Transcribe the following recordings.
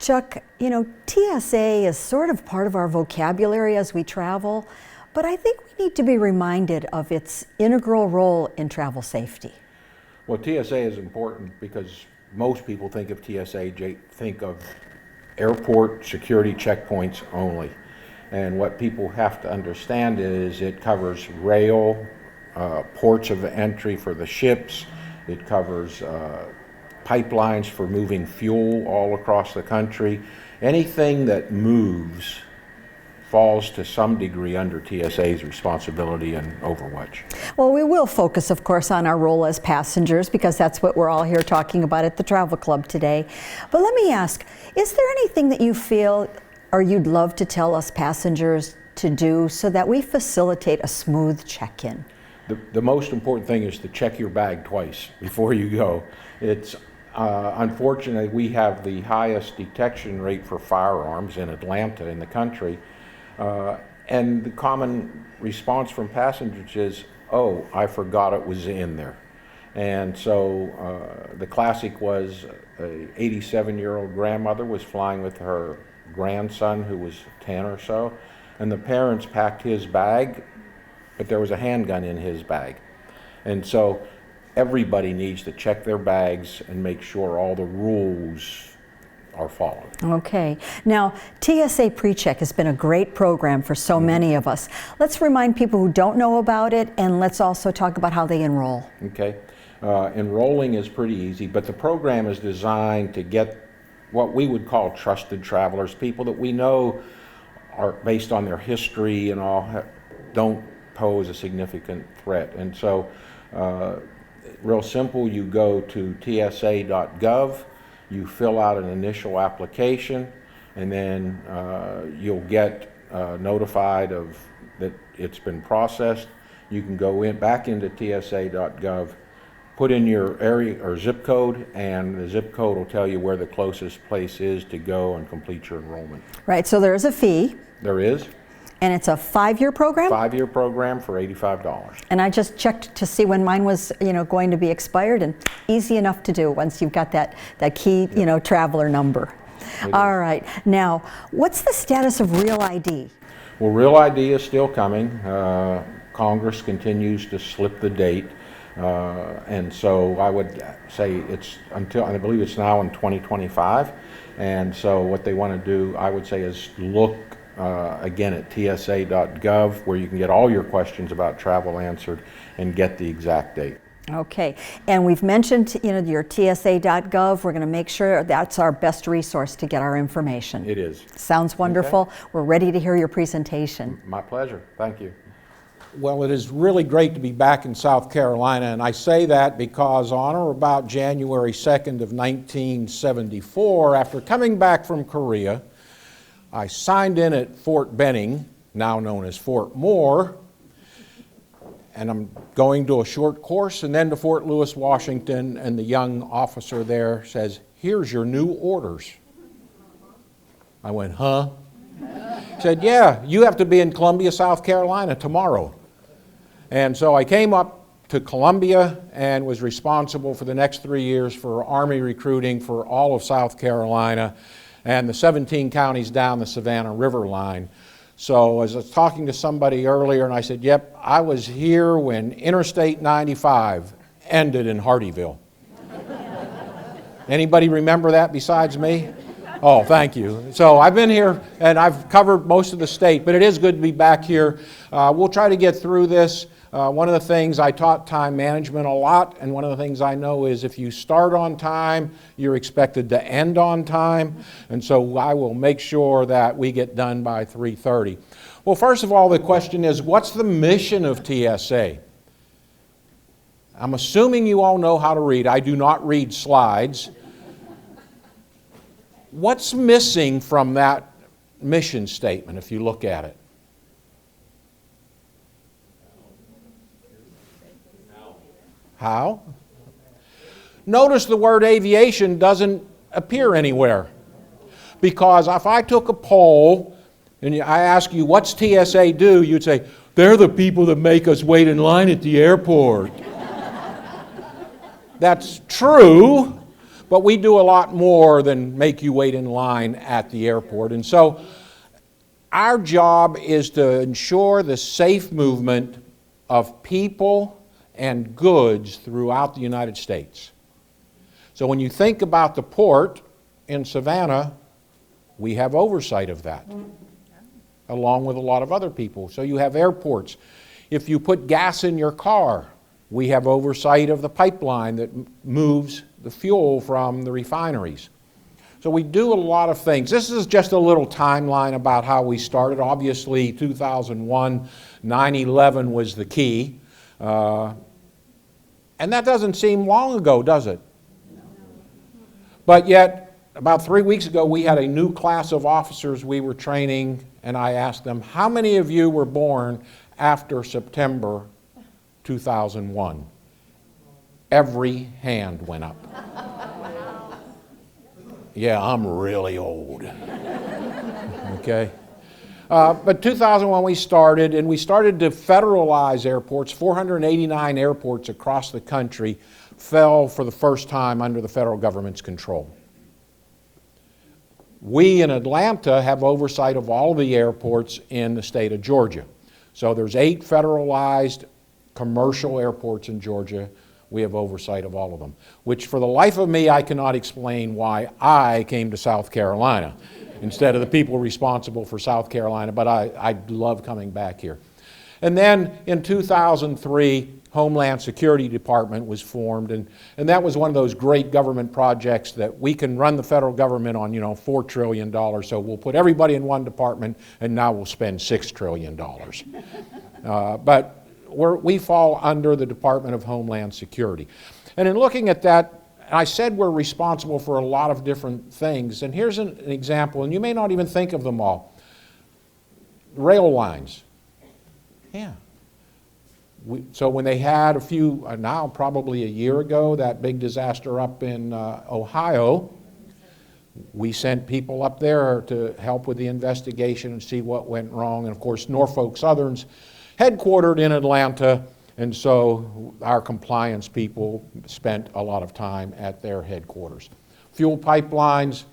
Chuck, you know, TSA is sort of part of our vocabulary as we travel, but I think we need to be reminded of its integral role in travel safety. Well, TSA is important because most people think of TSA, think of airport security checkpoints only. And what people have to understand is it covers rail, ports of entry for the ships, it covers pipelines for moving fuel all across the country. Anything that moves falls to some degree under TSA's responsibility and overwatch. Well, we will focus, of course, on our role as passengers because that's what we're all here talking about at the Travel Club today. But let me ask, is there anything that you feel or you'd love to tell us passengers to do so that we facilitate a smooth check-in? The most important thing is to check your bag twice before you go. It's unfortunately, we have the highest detection rate for firearms in Atlanta in the country. And the common response from passengers is, oh, I forgot it was in there. And so the classic was a 87-year-old grandmother was flying with her grandson who was 10 or so, and the parents packed his bag, but there was a handgun in his bag. And so everybody needs to check their bags and make sure all the rules are followed. Okay. Now, TSA PreCheck has been a great program for so many of us. Let's remind people who don't know about it, and let's also talk about how they enroll. Okay. Enrolling is pretty easy, but the program is designed to get what we would call trusted travelers, people that we know are, based on their history and all, don't pose a significant threat. And so, real simple, you go to tsa.gov, you fill out an initial application, and then you'll get notified of that it's been processed. You can go back into tsa.gov, put in your area or zip code, and the zip code will tell you where the closest place is to go and complete your enrollment. Right, so there is a fee. There is. And it's a 5-year program? 5-year program for $85. And I just checked to see when mine was, going to be expired, and easy enough to do once you've got that key, traveler number. All right. Now, what's the status of Real ID? Well, Real ID is still coming. Congress continues to slip the date. And so I would say it's until, I believe it's now in 2025. And so what they want to do, I would say, is look again at tsa.gov, where you can get all your questions about travel answered and get the exact date. Okay, and we've mentioned your tsa.gov. We're going to make sure that's our best resource to get our information. It is. Sounds wonderful. Okay. We're ready to hear your presentation. My pleasure. Thank you. Well, it is really great to be back in South Carolina, and I say that because on or about January 2nd of 1974, after coming back from Korea, I signed in at Fort Benning, now known as Fort Moore, and I'm going to a short course and then to Fort Lewis, Washington, and the young officer there says, "Here's your new orders." I went, "Huh?" He said, "Yeah, you have to be in Columbia, South Carolina tomorrow." And so I came up to Columbia and was responsible for the next 3 years for Army recruiting for all of South Carolina and the 17 counties down the Savannah River line. So as I was talking to somebody earlier, and I said, yep, I was here when Interstate 95 ended in Hardeeville. Anybody remember that besides me? Oh, thank you. So I've been here and I've covered most of the state, but it is good to be back here. We'll try to get through this. One of the things, I taught time management a lot, and one of the things I know is if you start on time, you're expected to end on time, and so I will make sure that we get done by 3:30. Well, first of all, the question is, what's the mission of TSA? I'm assuming you all know how to read. I do not read slides. What's missing from that mission statement if you look at it? How? Notice the word aviation doesn't appear anywhere. Because if I took a poll and I ask you, what's TSA do? You'd say, they're the people that make us wait in line at the airport. That's true, But we do a lot more than make you wait in line at the airport. And so our job is to ensure the safe movement of people and goods throughout the United States. So when you think about the port in Savannah, we have oversight of that, along with a lot of other people. So you have airports. If you put gas in your car, we have oversight of the pipeline that moves the fuel from the refineries. So we do a lot of things. This is just a little timeline about how we started. Obviously, 2001, 9/11 was the key. And that doesn't seem long ago, does it? But yet, about 3 weeks ago, we had a new class of officers we were training, and I asked them, how many of you were born after September 2001? Every hand went up. Yeah, I'm really old. Okay. But 2001 we started, and we started to federalize airports. 489 airports across the country fell for the first time under the federal government's control. We in Atlanta have oversight of all the airports in the state of Georgia. So there's 8 federalized commercial airports in Georgia. We have oversight of all of them, which for the life of me, I cannot explain why I came to South Carolina instead of the people responsible for South Carolina, but I love coming back here. And then in 2003, Homeland Security Department was formed, and that was one of those great government projects that we can run the federal government on, $4 trillion, so we'll put everybody in one department, and now we'll spend $6 trillion. But we fall under the Department of Homeland Security. And in looking at that, I said we're responsible for a lot of different things, and here's an example, and you may not even think of them all. Rail lines. Yeah. So when they had a few, now probably a year ago, that big disaster up in Ohio, we sent people up there to help with the investigation and see what went wrong. And of course, Norfolk Southern's headquartered in Atlanta, and so our compliance people spent a lot of time at their headquarters. Fuel pipelines.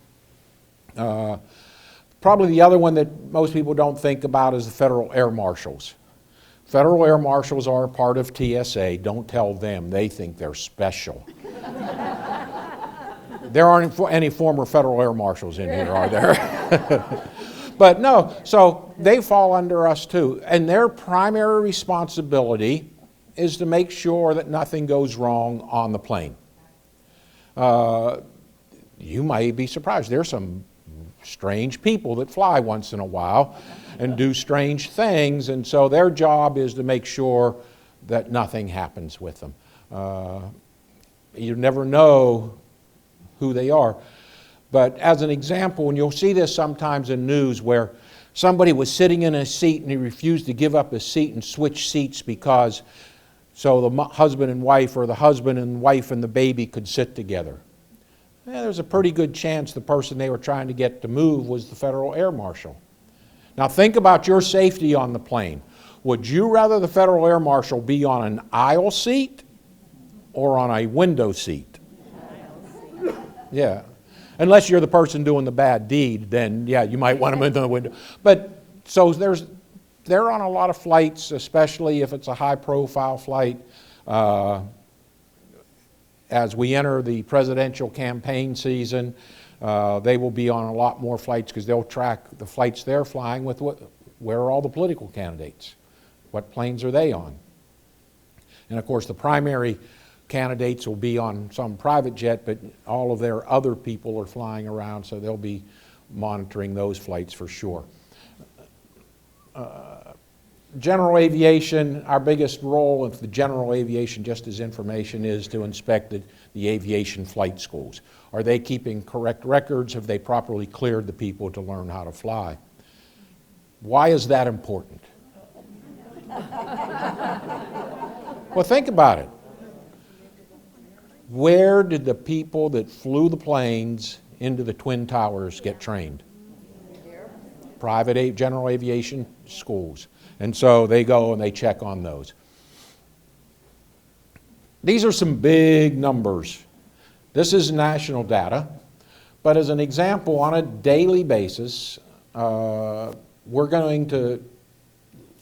Probably the other one that most people don't think about is the Federal Air Marshals. Federal Air Marshals are a part of TSA. Don't tell them. They think they're special. There aren't any former Federal Air Marshals in here, are there? But no, so they fall under us too. And their primary responsibility is to make sure that nothing goes wrong on the plane. You might be surprised. There's some strange people that fly once in a while and do strange things, and so their job is to make sure that nothing happens with them. You never know who they are. But as an example, and you'll see this sometimes in news where somebody was sitting in a seat and he refused to give up his seat and switch seats because so the husband and wife or the husband and wife and the baby could sit together. There's a pretty good chance the person they were trying to get to move was the Federal Air Marshal. Now think about your safety on the plane. Would you rather the Federal Air Marshal be on an aisle seat or on a window seat? Yeah. Unless you're the person doing the bad deed, then yeah, you might want them in the window. But so they're on a lot of flights, especially if it's a high-profile flight. As we enter the presidential campaign season, they will be on a lot more flights because they'll track the flights they're flying with where are all the political candidates? What planes are they on? And of course, the primary candidates will be on some private jet, but all of their other people are flying around, so they'll be monitoring those flights for sure. General aviation, our biggest role of the general aviation, just as information, is to inspect the aviation flight schools. Are they keeping correct records? Have they properly cleared the people to learn how to fly? Why is that important? Well, think about it. Where did the people that flew the planes into the Twin Towers get trained? Private general aviation schools. And so they go and they check on those. These are some big numbers. This is national data, but as an example, on a daily basis, we're going to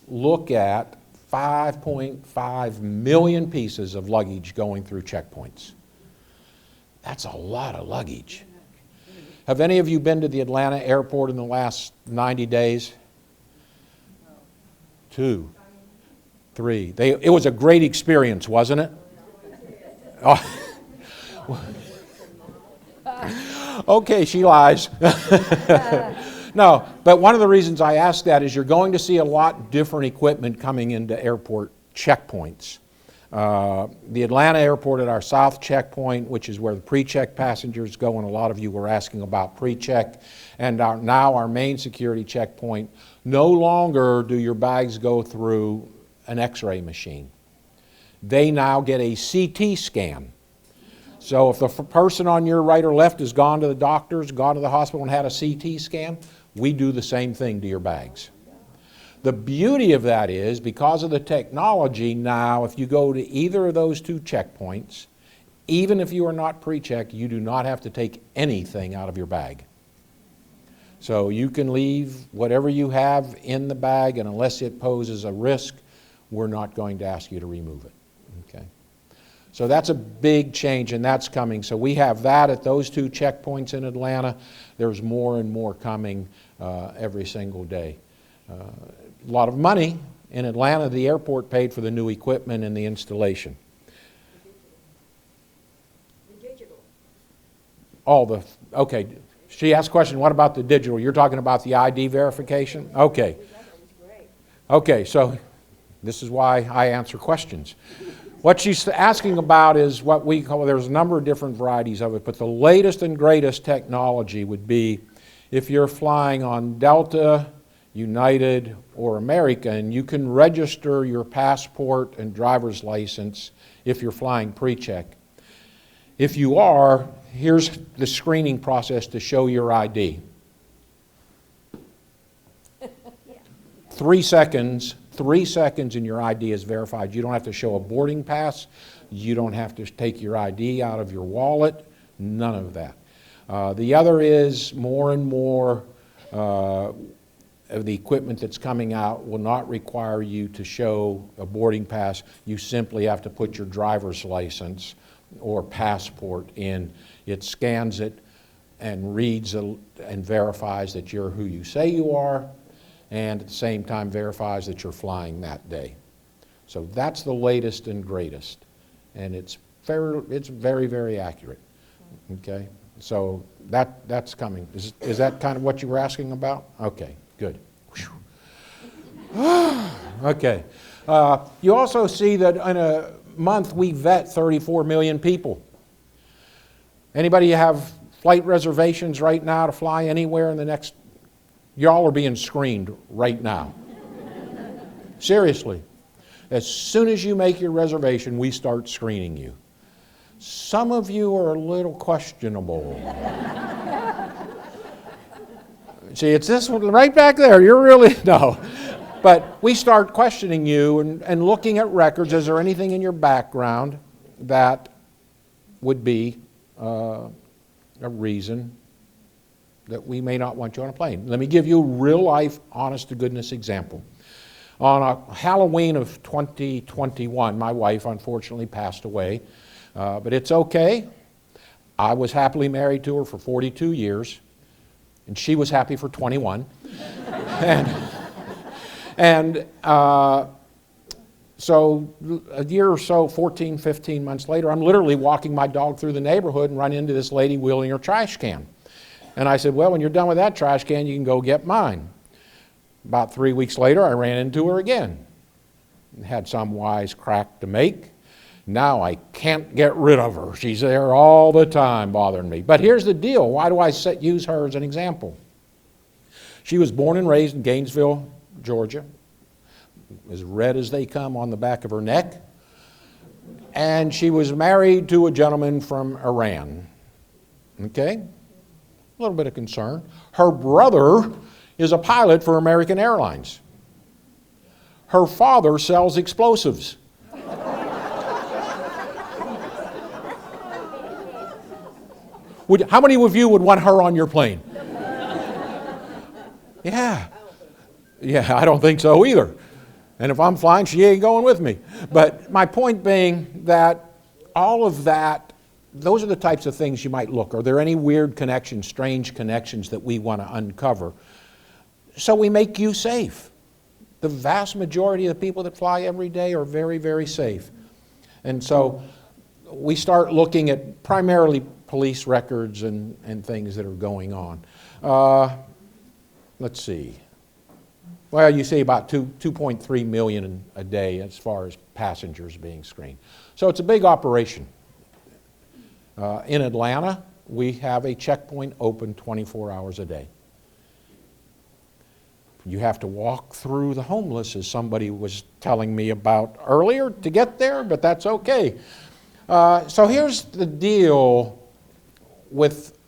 look at 5.5 million pieces of luggage going through checkpoints. That's a lot of luggage. Have any of you been to the Atlanta airport in the last 90 days? 2, 3. It was a great experience, wasn't it? Oh. Okay, she lies. No, but one of the reasons I ask that is you're going to see a lot different equipment coming into airport checkpoints. The Atlanta airport at our south checkpoint, which is where the pre-check passengers go, and a lot of you were asking about pre-check, and now our main security checkpoint, no longer do your bags go through an X-ray machine. They now get a CT scan. So if the person on your right or left has gone to the doctors, gone to the hospital and had a CT scan, we do the same thing to your bags. The beauty of that is, because of the technology now, if you go to either of those 2 checkpoints, even if you are not pre-checked, you do not have to take anything out of your bag. So you can leave whatever you have in the bag, and unless it poses a risk, we're not going to ask you to remove it. Okay? So that's a big change, and that's coming. So we have that at those 2 checkpoints in Atlanta. There's more and more coming every single day. A lot of money. In Atlanta, the airport paid for the new equipment and the installation. The digital. Okay. She asked a question, what about the digital? You're talking about the ID verification? Okay. Okay, so this is why I answer questions. What she's asking about is what we call, there's a number of different varieties of it, but the latest and greatest technology would be if you're flying on Delta, United, or American, you can register your passport and driver's license if you're flying pre-check. If you are, here's the screening process to show your ID. 3 seconds. 3 seconds and your ID is verified. You don't have to show a boarding pass. You don't have to take your ID out of your wallet. None of that. The other is more and more of the equipment that's coming out will not require you to show a boarding pass. You simply have to put your driver's license or passport in. It scans it and reads and verifies that you're who you say you are, and at the same time verifies that you're flying that day. So that's the latest and greatest, and it's very, very accurate. Okay, so that's coming. Is that kind of what you were asking about? Okay, good. Okay. You also see that in a month we vet 34 million people. Anybody have flight reservations right now to fly anywhere in the next? Y'all are being screened right now. Seriously. As soon as you make your reservation, we start screening you. Some of you are a little questionable. See, it's this one right back there. You're really, no. But we start questioning you and looking at records. Is there anything in your background that would be a reason that we may not want you on a plane? Let me give you a real life, honest to goodness example. On a Halloween of 2021, my wife unfortunately passed away, but it's okay. I was happily married to her for 42 years, and she was happy for 21. So a year or so, 14, 15 months later, I'm literally walking my dog through the neighborhood and run into this lady wheeling her trash can. And I said, well, when you're done with that trash can, you can go get mine. About 3 weeks later, I ran into her again. Had some wise crack to make. Now I can't get rid of her. She's there all the time bothering me. But here's the deal. Why do I use her as an example? She was born and raised in Gainesville, Georgia. As red as they come on the back of her neck. And she was married to a gentleman from Iran. Okay? A little bit of concern. Her brother is a pilot for American Airlines. Her father sells explosives. How many of you would want her on your plane? Yeah. Yeah, I don't think so either. And if I'm flying, she ain't going with me. But my point being that all of that, those are the types of things you might look. Are there any weird connections, strange connections that we want to uncover? So we make you safe. The vast majority of the people that fly every day are very, very safe. And so we start looking at primarily police records and things that are going on. Let's see. Well, you see about 2.3 million a day as far as passengers being screened. So it's a big operation. In Atlanta, we have a checkpoint open 24 hours a day. You have to walk through the homeless, as somebody was telling me about earlier, to get there, but that's okay. So here's the deal with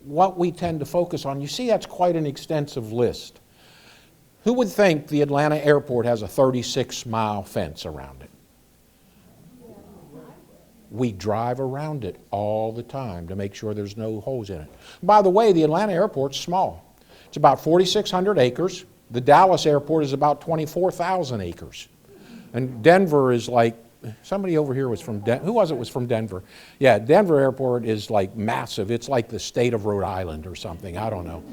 what we tend to focus on. You see, that's quite an extensive list. Who would think the Atlanta airport has a 36-mile fence around it? We drive around it all the time to make sure there's no holes in it. By the way, the Atlanta airport's small. It's about 4,600 acres. The Dallas airport is about 24,000 acres. And Denver is like, somebody over here was from Denver. Who was it was from Denver? Yeah, Denver airport is like massive. It's like the state of Rhode Island or something. I don't know.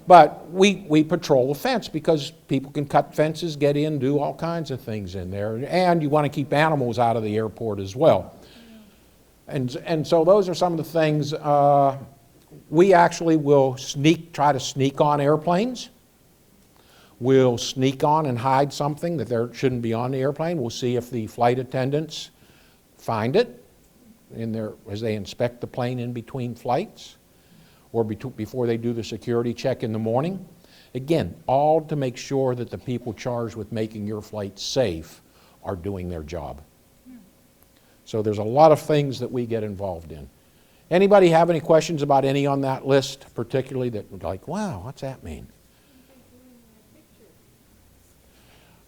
But we patrol the fence because people can cut fences, get in, do all kinds of things in there. And you want to keep animals out of the airport as well. And so those are some of the things. We actually will try to sneak on airplanes. We'll sneak on and hide something that there shouldn't be on the airplane. We'll see if the flight attendants find it as they inspect the plane in between flights, or before they do the security check in the morning. Again, all to make sure that the people charged with making your flight safe are doing their job. So there's a lot of things that we get involved in. Anybody have any questions about any on that list, particularly that would like, wow, what's that mean?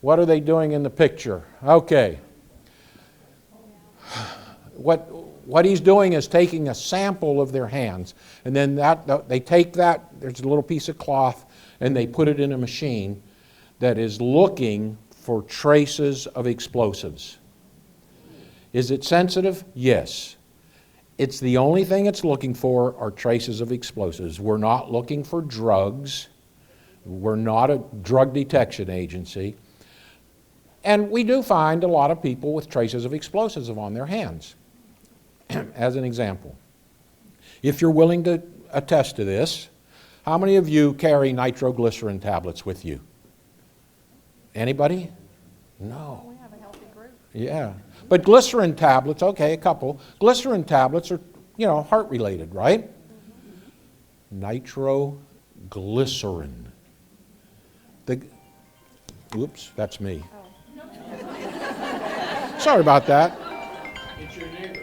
What are they doing in the picture? Okay. What he's doing is taking a sample of their hands, and then they take that, there's a little piece of cloth, and they put it in a machine that is looking for traces of explosives. Is it sensitive? Yes. It's the only thing it's looking for are traces of explosives. We're not looking for drugs. We're not a drug detection agency. And we do find a lot of people with traces of explosives on their hands. As an example, if you're willing to attest to this, how many of you carry nitroglycerin tablets with you? Anybody? No. We have a healthy group. Yeah. But glycerin tablets, okay, a couple. Glycerin tablets are, heart related, right? Nitroglycerin. Whoops, that's me. Oh. Sorry about that. It's your neighbor.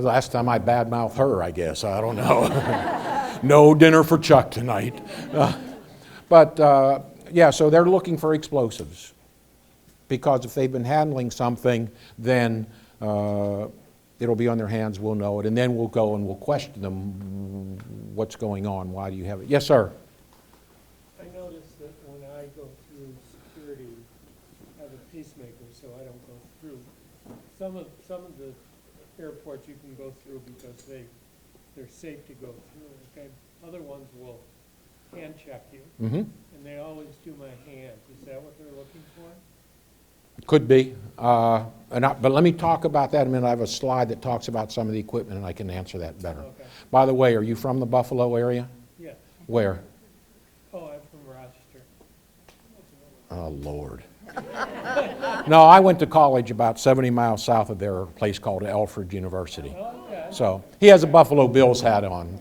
Last time I badmouthed her, I guess. I don't know. No dinner for Chuck tonight. So they're looking for explosives. Because if they've been handling something, then it'll be on their hands, we'll know it, and then we'll go and we'll question them, what's going on, why do you have it? Yes, sir? I noticed that when I go through security, I have a pacemaker, so I don't go through. Some of the airports you can go through because they're safe to go through. Okay, other ones will hand check you, and they always do my hands. Is that what they're looking for? Could be. But let me talk about that in a minute. I have a slide that talks about some of the equipment, and I can answer that better. Okay. By the way, are you from the Buffalo area? Yes. Where? Oh, I'm from Rochester. Oh, Lord. No, I went to college about 70 miles south of there, a place called Alfred University. Okay. So he has a Buffalo Bills hat on.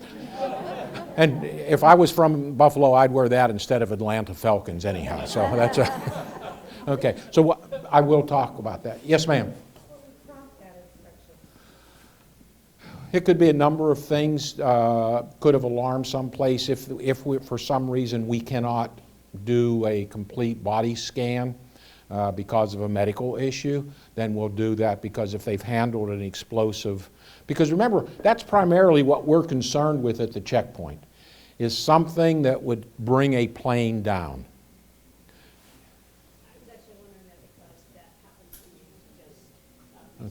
And if I was from Buffalo, I'd wear that instead of Atlanta Falcons anyhow. So that's okay. So I will talk about that. Yes, ma'am. It could be a number of things. Could have alarmed someplace if we, for some reason we cannot do a complete body scan. because of a medical issue, then we'll do that, because if they've handled an explosive, because remember, that's primarily what we're concerned with at the checkpoint, is something that would bring a plane down. I was actually wondering that because that happens to me just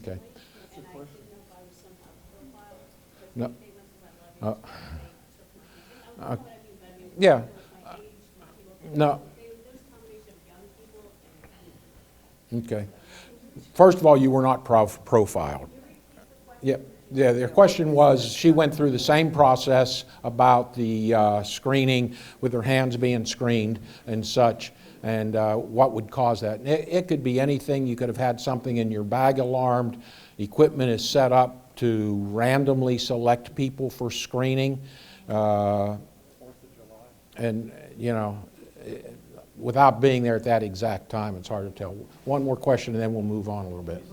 Okay. recently, and I didn't know if I was somehow profiled, but No. they went through my luggage, and they took my, I don't know what I mean, but I mean, Yeah. my age, my people, No. there's a combination of young people and Okay. First of all, you were not profiled. Yep. Yeah, their question was, she went through the same process about the screening with her hands being screened and such, and what would cause that. It could be anything. You could have had something in your bag alarmed. Equipment is set up to randomly select people for screening. And, you know, without being there at that exact time, it's hard to tell. One more question and then we'll move on a little bit.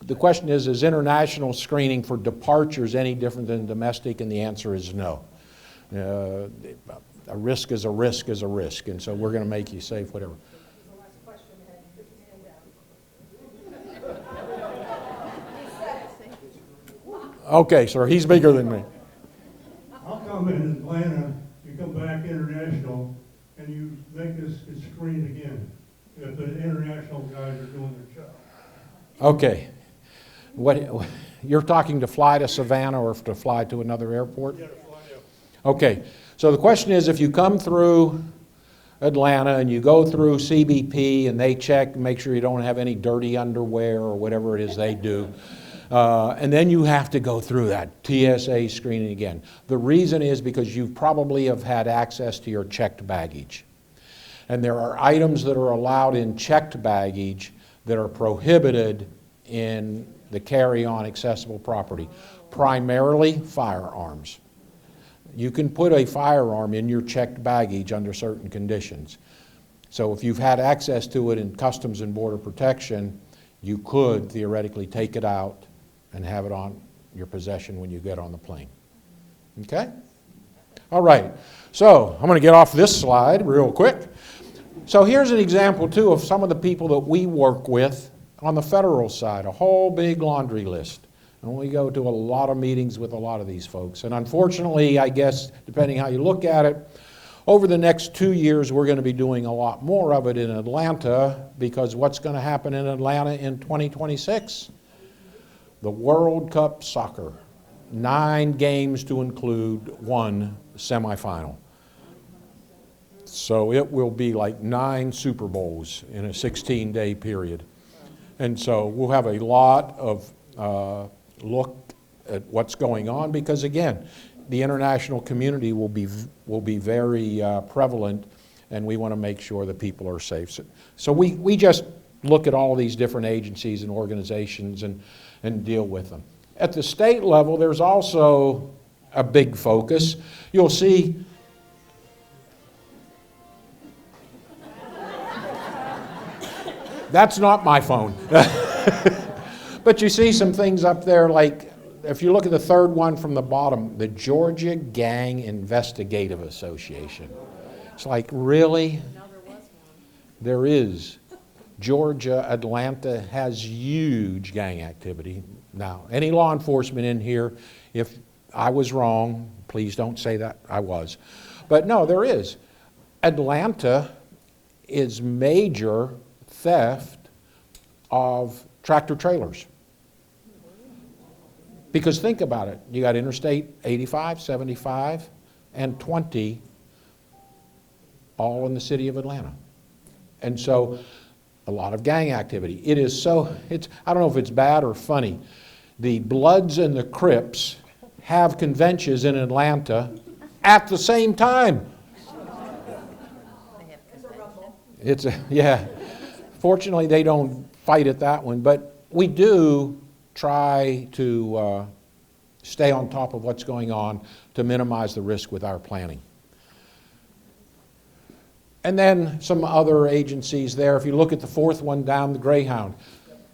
The question is international screening for departures any different than domestic? And the answer is no. A risk is a risk is a risk, and so we're going to make you safe, whatever. Okay, sir, he's bigger than me. How come in Atlanta, you come back international and you make this screen again? If the international guys are doing their job. Okay. What, you're talking to fly to Savannah or to fly to another airport? Yeah, to fly up. Okay, so the question is, if you come through Atlanta and you go through CBP and they check, make sure you don't have any dirty underwear or whatever it is they do, and then you have to go through that TSA screening again. The reason is because you probably have had access to your checked baggage. And there are items that are allowed in checked baggage that are prohibited in the carry-on accessible property, primarily firearms. You can put a firearm in your checked baggage under certain conditions. So if you've had access to it in Customs and Border Protection, you could theoretically take it out and have it on your possession when you get on the plane. Okay? All right. So I'm going to get off this slide real quick. So here's an example, too, of some of the people that we work with on the federal side, a whole big laundry list. And we go to a lot of meetings with a lot of these folks. And unfortunately, I guess, depending how you look at it, over the next 2 years, we're going to be doing a lot more of it in Atlanta, because what's going to happen in Atlanta in 2026? The World Cup Soccer. 9 games to include 1 semifinal. So it will be like 9 Super Bowls in a 16-day period. And so we'll have a lot of look at what's going on, because again, the international community will be very prevalent, and we want to make sure that people are safe. So we just look at all these different agencies and organizations and deal with them. At the state level, there's also a big focus. You'll see that's not my phone. But you see some things up there, like if you look at the third one from the bottom, the Georgia Gang Investigative Association. It's like, really? There is. Georgia, Atlanta has huge gang activity. Now, any law enforcement in here, if I was wrong, please don't say that I was. But no, there is. Atlanta is major theft of tractor trailers. Because think about it, you got Interstate 85, 75, and 20 all in the city of Atlanta. And so a lot of gang activity. It is so, I don't know if it's bad or funny. The Bloods and the Crips have conventions in Atlanta at the same time. Yeah. Fortunately, they don't fight at that one, but we do try to stay on top of what's going on to minimize the risk with our planning. And then some other agencies there. If you look at the fourth one down, the Greyhound.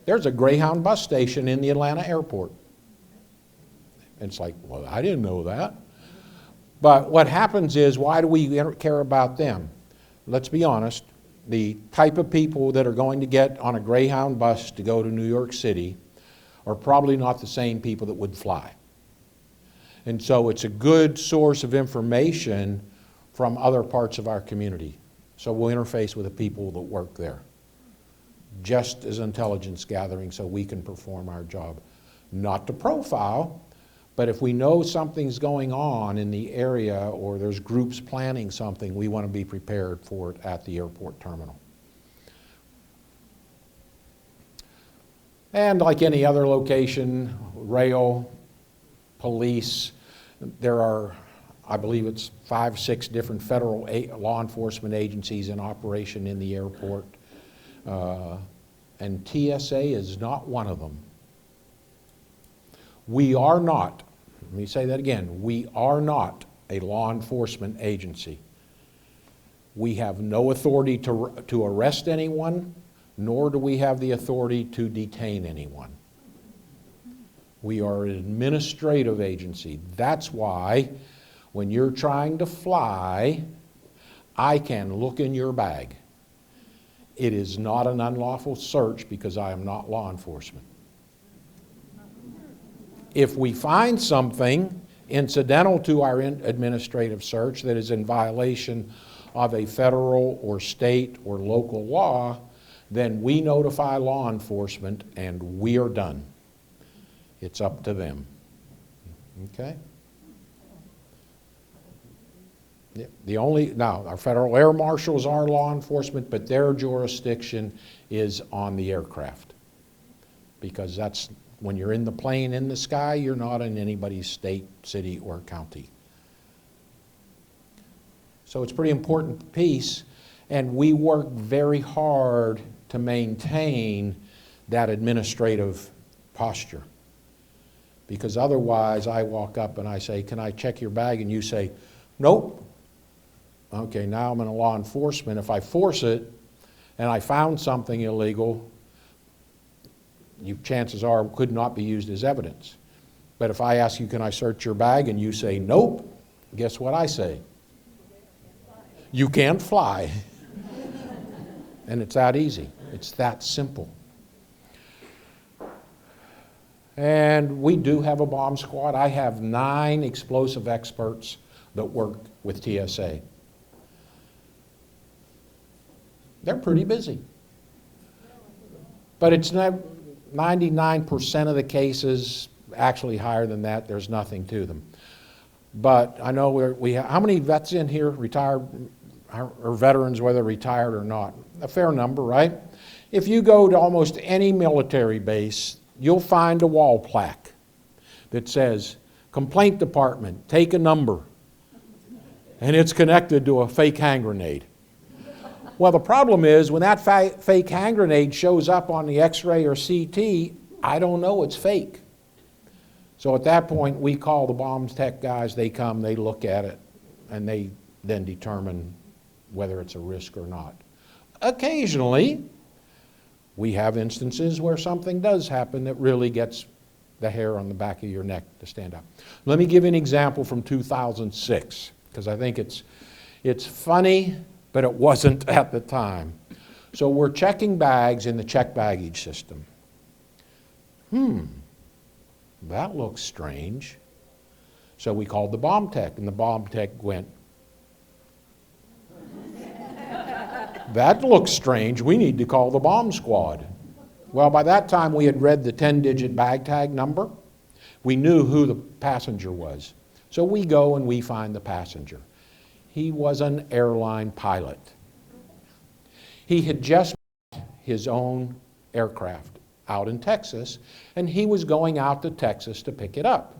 There's a Greyhound bus station in the Atlanta airport. And it's like, well, I didn't know that. But what happens is, why do we care about them? let's be honest, the type of people that are going to get on a Greyhound bus to go to New York City are probably not the same people that would fly. And so it's a good source of information from other parts of our community. So we'll interface with the people that work there, just as intelligence gathering so we can perform our job. Not to profile, but if we know something's going on in the area or there's groups planning something, we want to be prepared for it at the airport terminal. And like any other location, rail, police, there are, I believe it's 5, 6 different federal law enforcement agencies in operation in the airport. And TSA is not one of them. We are not, let me say that again, we are not a law enforcement agency. We have no authority to arrest anyone, nor do we have the authority to detain anyone. We are an administrative agency. That's why when you're trying to fly, I can look in your bag. It is not an unlawful search because I am not law enforcement. If we find something incidental to our administrative search that is in violation of a federal or state or local law, then we notify law enforcement and we are done. It's up to them. Okay? Now, our federal air marshals are law enforcement, but their jurisdiction is on the aircraft. Because that's, when you're in the plane in the sky, you're not in anybody's state, city, or county. So it's a pretty important piece, and we work very hard to maintain that administrative posture. Because otherwise, I walk up and I say, can I check your bag? And you say, nope. Okay, now I'm in a law enforcement. If I force it and I found something illegal, chances are it could not be used as evidence. But if I ask you, can I search your bag? And you say, nope, guess what I say? You can't fly. And it's that easy. It's that simple. And we do have a bomb squad. I have 9 explosive experts that work with TSA. They're pretty busy. But it's not 99% of the cases, actually higher than that, there's nothing to them. But I know we have, how many vets in here, retired, or veterans, whether retired or not? A fair number, right? If you go to almost any military base, you'll find a wall plaque that says, complaint department, take a number. And it's connected to a fake hand grenade. Well, the problem is when that fake hand grenade shows up on the X-ray or CT, I don't know it's fake. So at that point, we call the bombs tech guys, they come, they look at it, and they then determine whether it's a risk or not. Occasionally, we have instances where something does happen that really gets the hair on the back of your neck to stand up. Let me give you an example from 2006, because I think it's funny, but it wasn't at the time. So we're checking bags in the check baggage system. That looks strange. So we called the bomb tech, and the bomb tech went, that looks strange, we need to call the bomb squad. Well, by that time we had read the 10-digit bag tag number. We knew who the passenger was. So we go and we find the passenger. He was an airline pilot. He had just bought his own aircraft out in Texas, and he was going out to Texas to pick it up.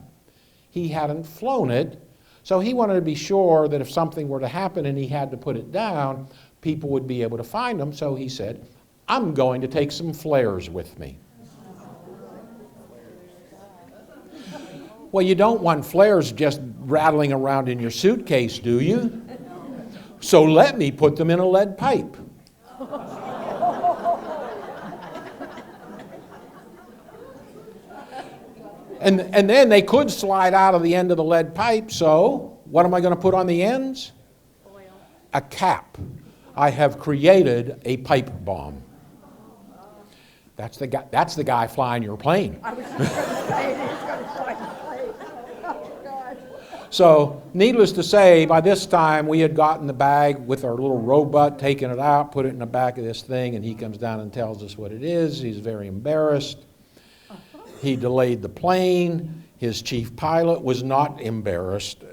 He hadn't flown it, so he wanted to be sure that if something were to happen and he had to put it down, people would be able to find him, so he said, I'm going to take some flares with me. Well, you don't want flares just rattling around in your suitcase, do you? So let me put them in a lead pipe. And then they could slide out of the end of the lead pipe, so what am I going to put on the ends? Oil. A cap. I have created a pipe bomb. That's the guy flying your plane. I was just going to say he's going to fly the plane. Oh, God. So, needless to say, by this time we had gotten the bag with our little robot, taken it out, put it in the back of this thing, and he comes down and tells us what it is. He's very embarrassed. He delayed the plane. His chief pilot was not embarrassed.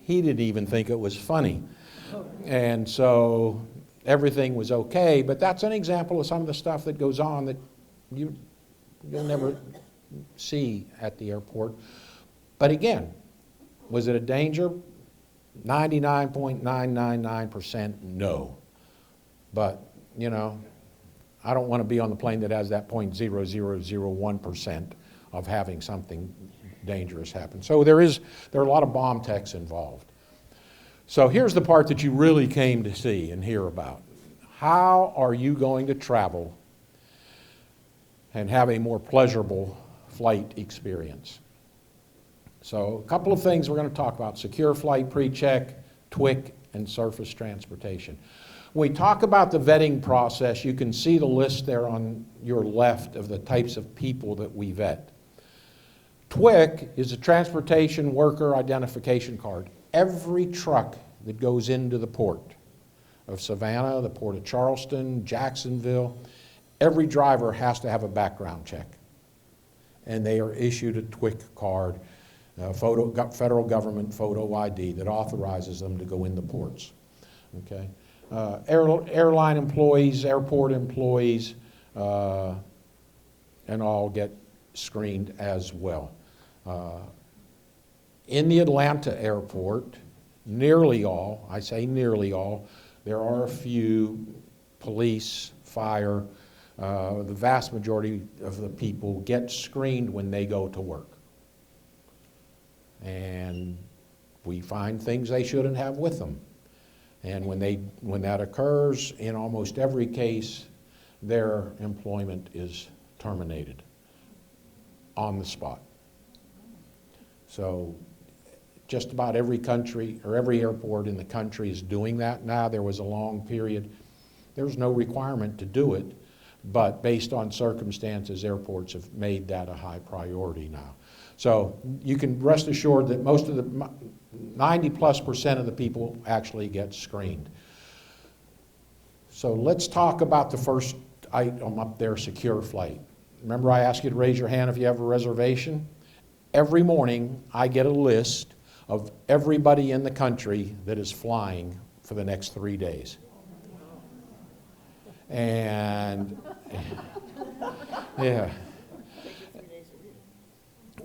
He didn't even think it was funny. And so everything was okay, but that's an example of some of the stuff that goes on that you'll never see at the airport. But again, was it a danger? 99.999% no. But, you know, I don't want to be on the plane that has that 0.0001% of having something dangerous happen. So there are a lot of bomb techs involved. So here's the part that you really came to see and hear about. How are you going to travel and have a more pleasurable flight experience? So a couple of things we're going to talk about: secure flight pre-check, TWIC, and surface transportation. When we talk about the vetting process, you can see the list there on your left of the types of people that we vet. TWIC is a transportation worker identification card. Every truck that goes into the port of Savannah, the port of Charleston, Jacksonville, every driver has to have a background check. And they are issued a TWIC card, federal government photo ID that authorizes them to go in the ports. Okay? Airline employees, airport employees, and all get screened as well. In the Atlanta airport, nearly all, I say nearly all, there are a few, police, fire, the vast majority of the people get screened when they go to work. And we find things they shouldn't have with them. And when that occurs, in almost every case, their employment is terminated on the spot. So just about every country or every airport in the country is doing that now. There was a long period. There was no requirement to do it, but based on circumstances, airports have made that a high priority now. So you can rest assured that most of the 90+% of the people actually get screened. So let's talk about the first item up there, secure flight. Remember I asked you to raise your hand if you have a reservation? Every morning I get a list of everybody in the country that is flying for the next 3 days. And yeah.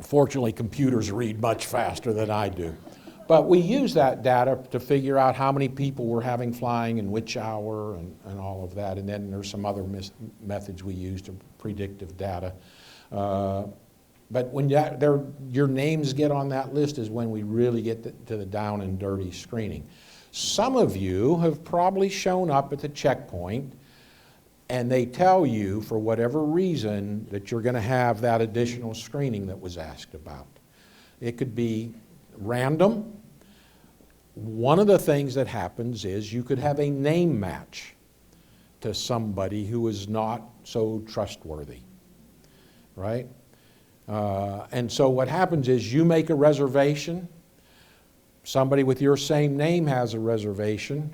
Fortunately, computers read much faster than I do. But we use that data to figure out how many people we're having flying in which hour and all of that. And then there's some other methods we use to predictive data. But when your names get on that list is when we really get to the down and dirty screening. Some of you have probably shown up at the checkpoint and they tell you, for whatever reason, that you're going to have that additional screening that was asked about. It could be random. One of the things that happens is you could have a name match to somebody who is not so trustworthy, right? And so what happens is you make a reservation, somebody with your same name has a reservation,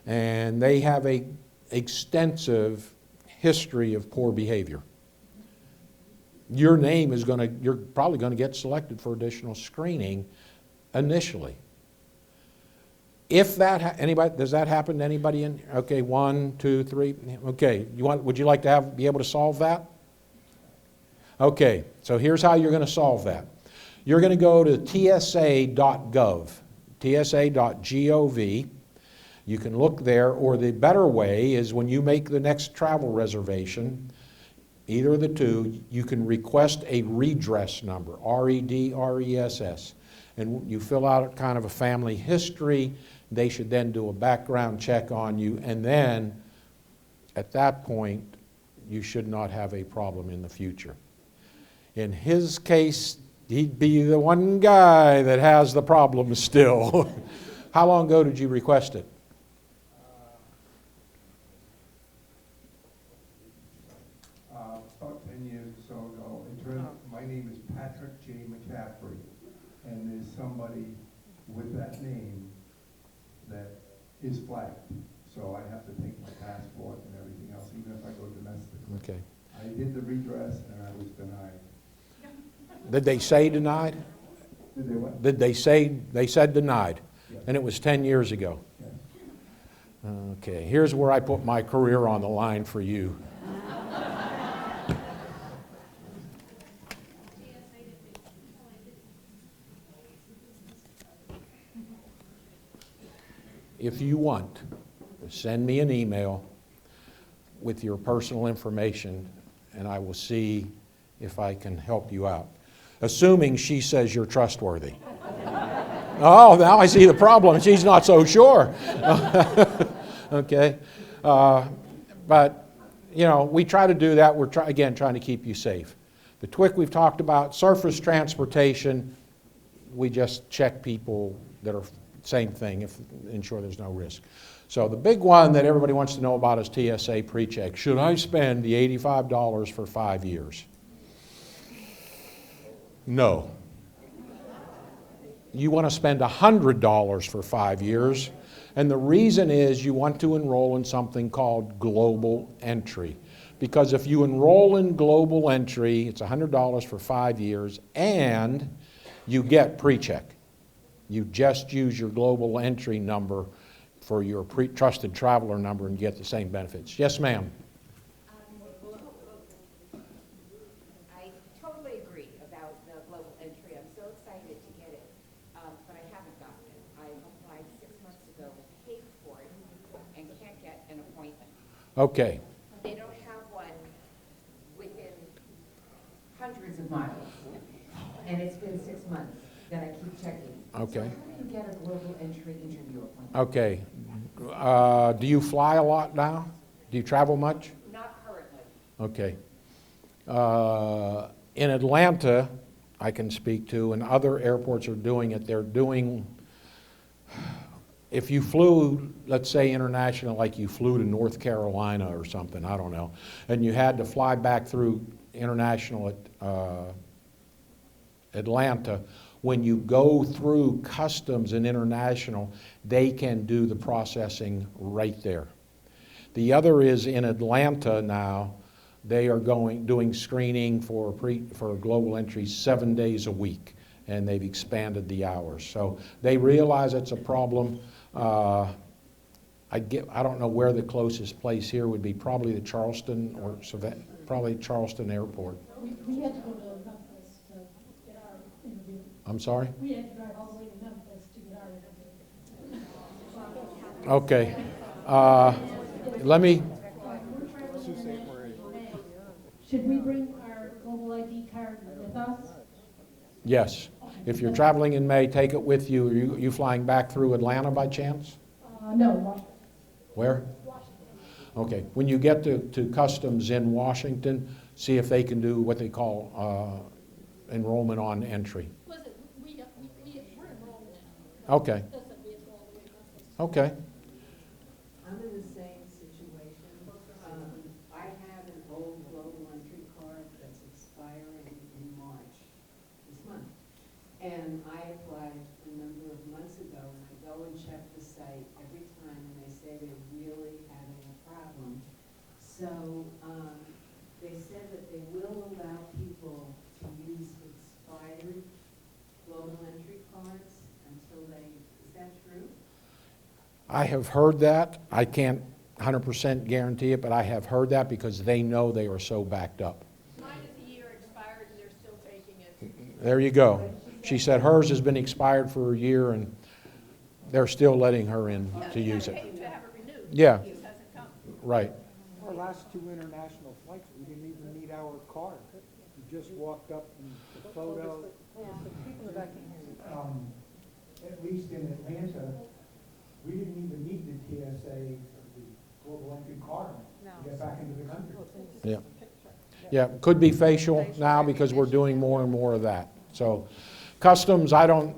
and they have an extensive history of poor behavior. Your name is you're probably going to get selected for additional screening initially. If that, does that happen to anybody in? Okay, 1, 2, 3. Okay, would you like to be able to solve that? Okay, so here's how you're going to solve that. You're going to go to tsa.gov, tsa.gov. You can look there, or the better way is when you make the next travel reservation, either of the two, you can request a redress number, R-E-D-R-E-S-S. And you fill out kind of a family history. They should then do a background check on you, and then at that point, you should not have a problem in the future. In his case, he'd be the one guy that has the problem still. How long ago did you request it? Patrick J. McCaffrey, and there's somebody with that name that is flagged. So I have to take my passport and everything else, even if I go domestically. Okay. I did the redress and I was denied. Did they say denied? Did they what? Did they said denied? Yes. And it was 10 years ago. Yes. Okay, here's where I put my career on the line for you. If you want, send me an email with your personal information, and I will see if I can help you out. Assuming she says you're trustworthy. Oh, now I see the problem. She's not so sure. Okay. But, you know, we try to do that. We're, again, trying to keep you safe. The TWIC we've talked about. Surface transportation, we just check people that are same thing, ensure there's no risk. So the big one that everybody wants to know about is TSA PreCheck. Should I spend the $85 for 5 years? No. You want to spend $100 for 5 years, and the reason is you want to enroll in something called global entry. Because if you enroll in global entry, it's $100 for 5 years, and you get PreCheck. You just use your global entry number for your trusted traveler number and get the same benefits. Yes, ma'am. I totally agree about the global entry. I'm so excited to get it, but I haven't gotten it. I applied 6 months ago, paid for it, and can't get an appointment. Okay. They don't have one within hundreds of miles, and it's been 6 months that I keep checking. Okay. So how do you get a global entry interview appointment? Okay. Do you fly a lot now? Do you travel much? Not currently. Okay. In Atlanta, I can speak to, and other airports are doing it. They're doing, if you flew, let's say international, like you flew to North Carolina or something, I don't know, and you had to fly back through international at Atlanta, when you go through customs and international, they can do the processing right there. The other is in Atlanta now, they are doing screening for global entry 7 days a week, and they've expanded the hours. So they realize it's a problem. I don't know where the closest place here would be, probably the Charleston or probably Charleston Airport. We had to go to Memphis to get our interview. I'm sorry? We had to drive all the way to Memphis to get our interview. Okay. Let me, Should we bring our global ID card with us? yes. If you're traveling in May, take it with you. Are you flying back through Atlanta by chance? No, Washington. Where? Washington. Okay. When you get to customs in Washington, see if they can do what they call enrollment on entry. Listen, we're enrolled now. Okay. Doesn't we have to go all the way to Memphis? Okay. I'm in the same situation. I have an old global entry card that's expiring in March, this month. And I applied a number of months ago, and I go and check the site every time, and they say they're really having a problem. So, they said that they will allow people to use expired global entry cards until is that true? I have heard that. I can't 100% guarantee it, but I have heard that because they know they are so backed up. Mine is a year expired and they're still taking it. There you go. She said hers has been expired for a year and they're still letting her in to use it. To have it renewed. Yeah. It hasn't come. Right. Our last 2 international flights, we didn't even need our card. We just walked up and the photo. At least in Atlanta, we didn't even need the TSA, the global entry card to get back into the country. Yeah. Yeah, could be facial now because we're doing more and more of that. So customs, I don't,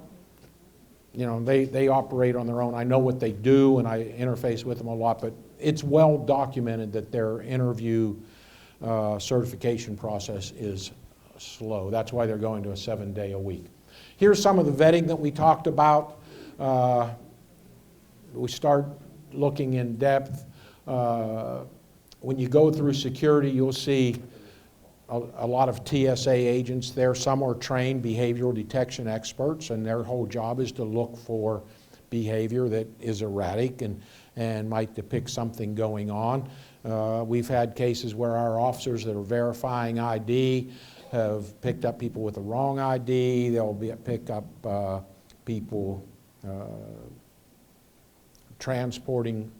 you know, they operate on their own. I know what they do and I interface with them a lot, but it's well documented that their interview certification process is slow. That's why they're going to a 7-day-a-week. Here's some of the vetting that we talked about. We start looking in depth. When you go through security, you'll see a lot of TSA agents there. Some are trained behavioral detection experts, and their whole job is to look for behavior that is erratic and might depict something going on. We've had cases where our officers that are verifying ID have picked up people with the wrong ID. They'll pick up people transporting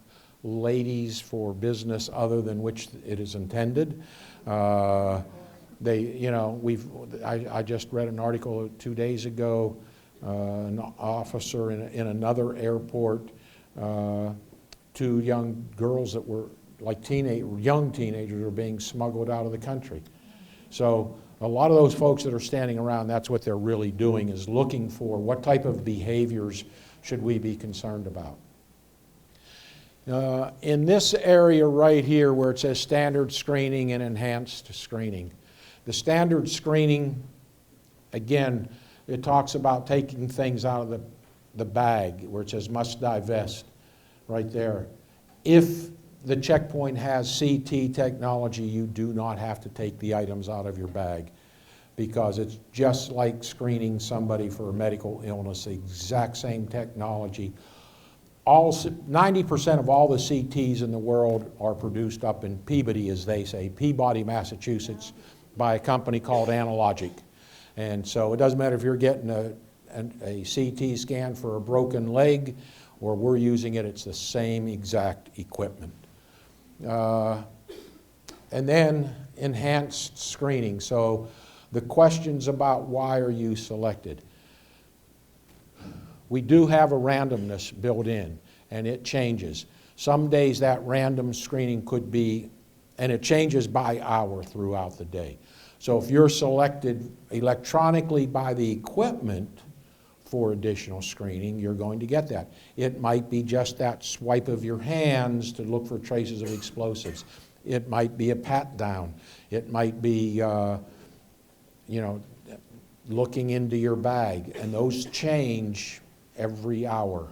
ladies for business other than which it is intended. I just read an article 2 days ago, an officer in another airport, 2 young girls that were like young teenagers were being smuggled out of the country. So a lot of those folks that are standing around, that's what they're really doing, is looking for what type of behaviors should we be concerned about. In this area right here where it says standard screening and enhanced screening, the standard screening, again, it talks about taking things out of the bag where it says must divest right there. If the checkpoint has CT technology, you do not have to take the items out of your bag because it's just like screening somebody for a medical illness, the exact same technology. 90% of all the CTs in the world are produced up in Peabody, as they say, Peabody, Massachusetts, by a company called Analogic. And so it doesn't matter if you're getting a CT scan for a broken leg or we're using it, it's the same exact equipment. And then enhanced screening. So the questions about why are you selected. We do have a randomness built in, and it changes. Some days that random screening could be, and it changes by hour throughout the day. So if you're selected electronically by the equipment for additional screening, you're going to get that. It might be just that swipe of your hands to look for traces of explosives. It might be a pat down. It might be, looking into your bag, and those change every hour.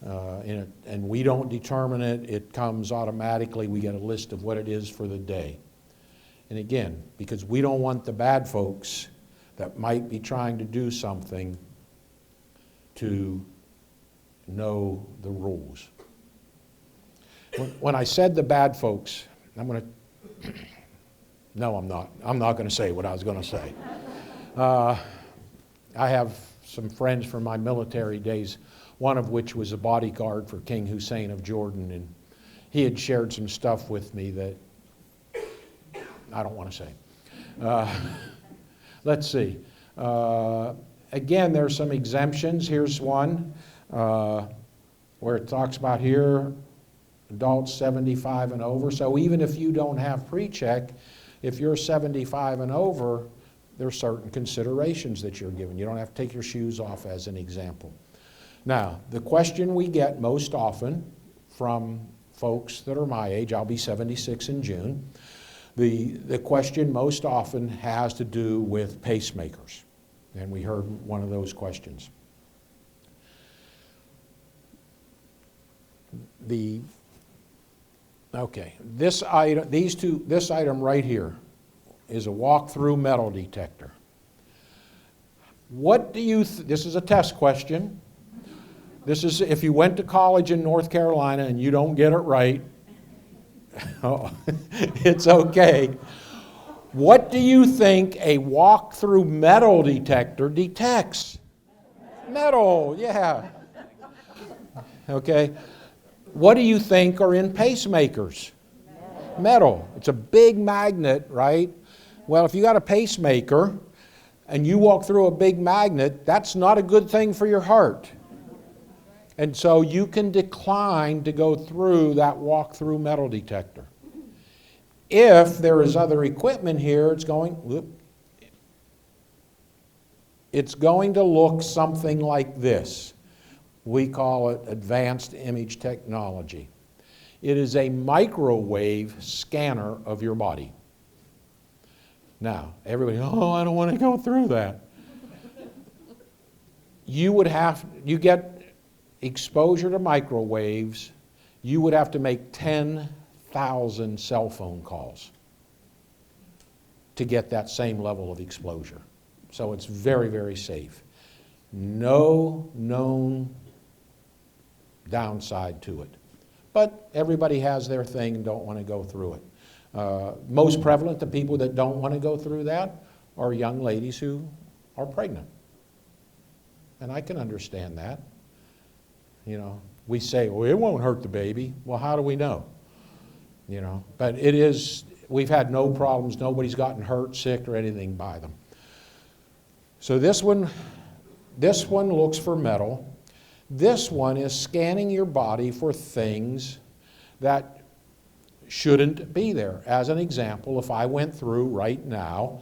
And we don't determine it. It comes automatically. We get a list of what it is for the day. And again, because we don't want the bad folks that might be trying to do something to know the rules. When I said the bad folks, no, I'm not. I'm not going to say what I was going to say. I have some friends from my military days, one of which was a bodyguard for King Hussein of Jordan, and he had shared some stuff with me that I don't want to say. Let's see. Again, there's some exemptions. Here's one where it talks about here, adults 75 and over. So even if you don't have pre-check, if you're 75 and over, there are certain considerations that you're given. You don't have to take your shoes off, as an example. Now, the question we get most often from folks that are my age, I'll be 76 in June, the question most often has to do with pacemakers. And we heard one of those questions. This item right here is a walk-through metal detector. What do you, this is a test question. This is if you went to college in North Carolina and you don't get it right, it's okay. What do you think a walk-through metal detector detects? Metal, yeah. Okay. What do you think are in pacemakers? Metal. It's a big magnet, right? Well, if you got a pacemaker and you walk through a big magnet, that's not a good thing for your heart. And so you can decline to go through that walk-through metal detector. If there is other equipment here, it's going to look something like this. We call it advanced image technology. It is a microwave scanner of your body. Now, everybody, oh, I don't want to go through that. You get exposure to microwaves, you would have to make 10,000 cell phone calls to get that same level of exposure. So it's very, very safe. No known downside to it. But everybody has their thing and don't want to go through it. Most prevalent, the people that don't want to go through that are young ladies who are pregnant. And I can understand that. You know, we say, well, it won't hurt the baby. Well, how do we know? You know, but it is, we've had no problems. Nobody's gotten hurt, sick, or anything by them. So this one looks for metal. This one is scanning your body for things that shouldn't be there. As an example, if I went through right now,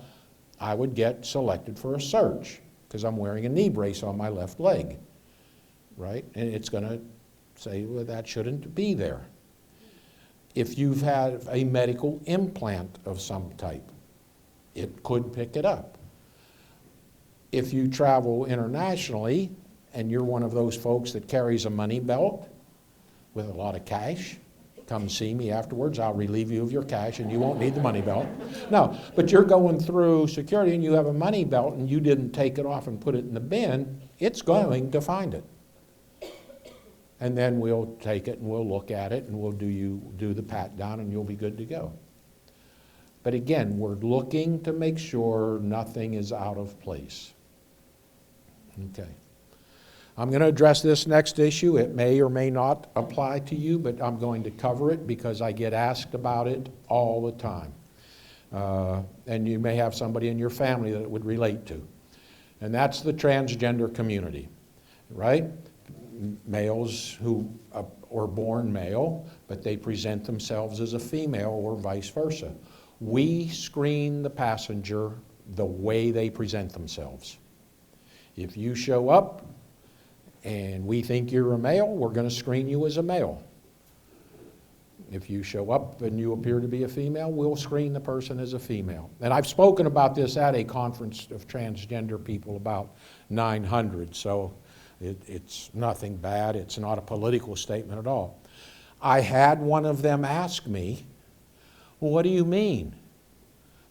I would get selected for a search because I'm wearing a knee brace on my left leg, right? And it's going to say, well, that shouldn't be there. If you've had a medical implant of some type, it could pick it up. If you travel internationally and you're one of those folks that carries a money belt with a lot of cash, come see me afterwards. I'll relieve you of your cash and you won't need the money belt. No, but you're going through security and you have a money belt and you didn't take it off and put it in the bin, it's going to find it. And then we'll take it and we'll look at it and we'll do the pat down and you'll be good to go. But again, we're looking to make sure nothing is out of place. Okay. I'm going to address this next issue. It may or may not apply to you, but I'm going to cover it because I get asked about it all the time. And you may have somebody in your family that it would relate to. And that's the transgender community, right? Males who are born male, but they present themselves as a female or vice versa. We screen the passenger the way they present themselves. If you show up and we think you're a male, we're going to screen you as a male. If you show up and you appear to be a female, we'll screen the person as a female. And I've spoken about this at a conference of transgender people, about 900, so it's nothing bad. It's not a political statement at all. I had one of them ask me, well, what do you mean?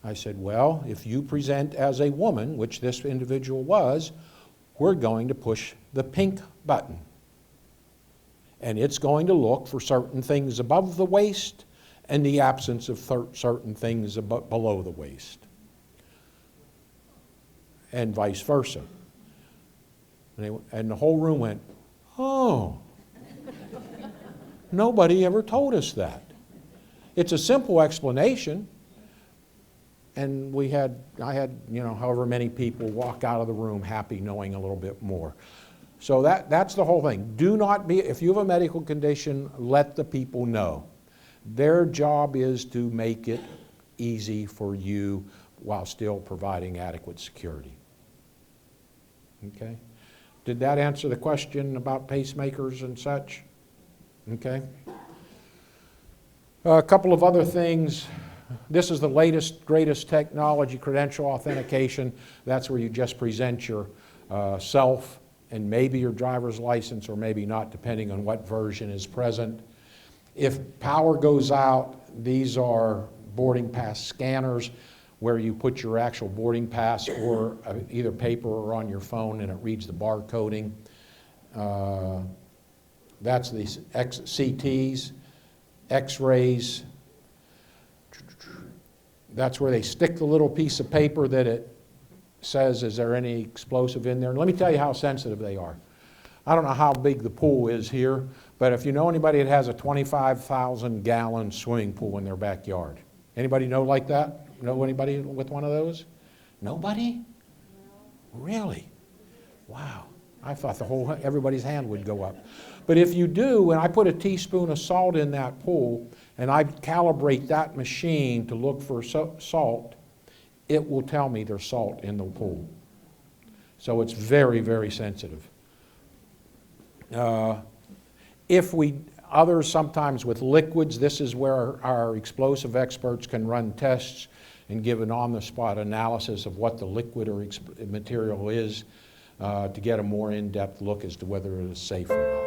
I said, well, if you present as a woman, which this individual was, we're going to push the pink button. And it's going to look for certain things above the waist and the absence of certain things below the waist. And vice versa. And the whole room went, oh, nobody ever told us that. It's a simple explanation. And I had, however many people walk out of the room happy knowing a little bit more. So that's the whole thing. Do not be, if you have a medical condition, let the people know. Their job is to make it easy for you while still providing adequate security. Okay? Did that answer the question about pacemakers and such? Okay. A couple of other things. This is the latest, greatest technology, credential authentication. That's where you just present your self and maybe your driver's license or maybe not, depending on what version is present. If power goes out, these are boarding pass scanners where you put your actual boarding pass or either paper or on your phone and it reads the barcoding. That's the CTs, X-rays. That's where they stick the little piece of paper that it says, is there any explosive in there? And let me tell you how sensitive they are. I don't know how big the pool is here, but if you know anybody that has a 25,000-gallon swimming pool in their backyard. Anybody know like that? Know anybody with one of those? Nobody? No. Really? Wow. I thought everybody's hand would go up. But if you do, and I put a teaspoon of salt in that pool, and I calibrate that machine to look for salt, it will tell me there's salt in the pool. So it's very, very sensitive. Others sometimes with liquids, this is where our explosive experts can run tests and give an on-the-spot analysis of what the liquid or material is to get a more in-depth look as to whether it is safe or not.